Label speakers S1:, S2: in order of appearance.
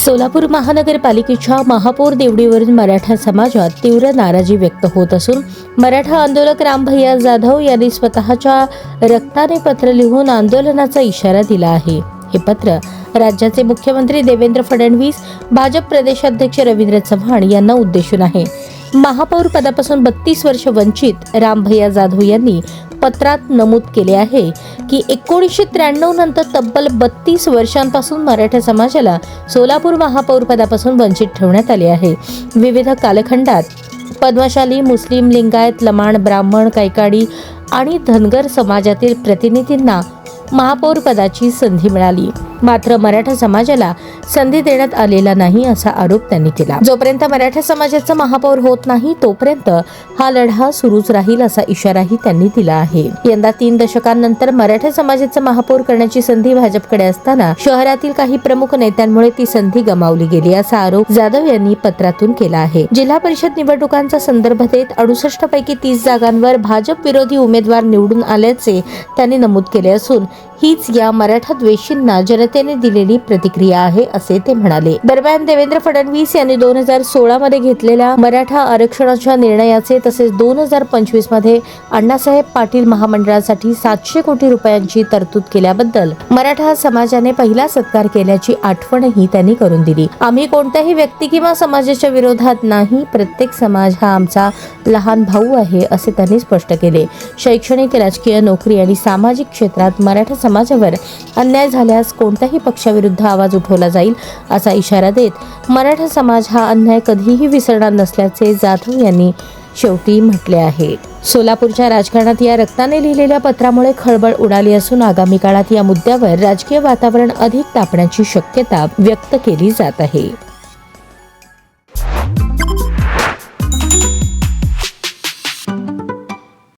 S1: सोलापूर महानगरपालिकेच्या महापौर देवडीवरून मराठा समाजात तीव्र नाराजी व्यक्त होत असून मराठा आंदोलक रामभैया जाधव यांनी स्वतःच्या रक्ताने पत्र लिहून आंदोलनाचा इशारा दिला आहे। हे पत्र राज्याचे मुख्यमंत्री देवेंद्र फडणवीस, भाजप प्रदेशाध्यक्ष रवींद्र चव्हाण यांना उद्देशून आहे। महापौर पदापासून 32 वर्ष वंचित रामभैया जाधव यांनी पत्रात नमूद केले आहे की 1993 नंतर तब्बल 32 वर्षांपासून मराठा समाजाला सोलापूर महापौर पदापासून वंचित ठेवण्यात आले आहे। विविध कालखंडात पद्मशाली, मुस्लिम, लिंगायत, लमाण, ब्राह्मण, कैकाडी आणि धनगर समाजातील प्रतिनिधींना महापौर पदाची संधी मिळाली, मात्र मराठा समाजाला संधी देण्यात आलेला नाही असा आरोप त्यांनी केला। जोपर्यंत मराठा समाजाचा महापौर होत नाही तोपर्यंत हा लढा सुरूच राहील असा इशाराही त्यांनी दिला आहे। यंदा 3 दशकांनंतर मराठा समाजाचा महापौर करण्याची संधी भाजपकडे असताना शहरातील काही प्रमुख नेत्यांमुळे ती संधी गमावली गेली असा आरोप जाधव यांनी पत्रातून केला आहे। जिल्हा परिषद निवडणुकांचा संदर्भ देत 68 पैकी 30 जागांवर भाजप विरोधी उमेदवार निवडून आल्याचे त्यांनी नमूद केले असून हीच या मराठा द्वेषींना जनतेने दिलेली प्रतिक्रिया आहे असे ते म्हणाले। दरम्यान देवेंद्र फडणवीस यांनी 2016 मध्ये घेतलेल्या मराठा आरक्षणाच्या निर्णयाचे तसेच 2025 मध्ये अण्णासाहेब पाटील महामंडळासाठी 700 कोटी रुपयांची तरतूद केल्याबद्दल मराठा समाजाने पहिला सत्कार केल्याची आठवणही त्यांनी करून दिली। आम्ही कोणत्याही व्यक्ती किंवा समाजाच्या विरोधात नाही, प्रत्येक समाज हा आमचा लहान भाऊ आहे असे त्यांनी स्पष्ट केले। शैक्षणिक, राजकीय, नोकरी आणि सामाजिक क्षेत्रात मराठा समाजावर अन्याय झाल्यास कोणत्याही पक्षाविरुद्ध आवाज उठवला जाईल असा इशारा देत मराठा समाज हा अन्याय कधीही विसरणार नसल्याचे जाधव यांनी शेवटी म्हटले आहे। सोलापूरच्या राजकारणात या रक्ताने लिहिलेल्या पत्रामुळे खळबळ उडाली असून आगामी काळात या मुद्द्यावर राजकीय वातावरण अधिक तापण्याची शक्यता व्यक्त केली जात आहे।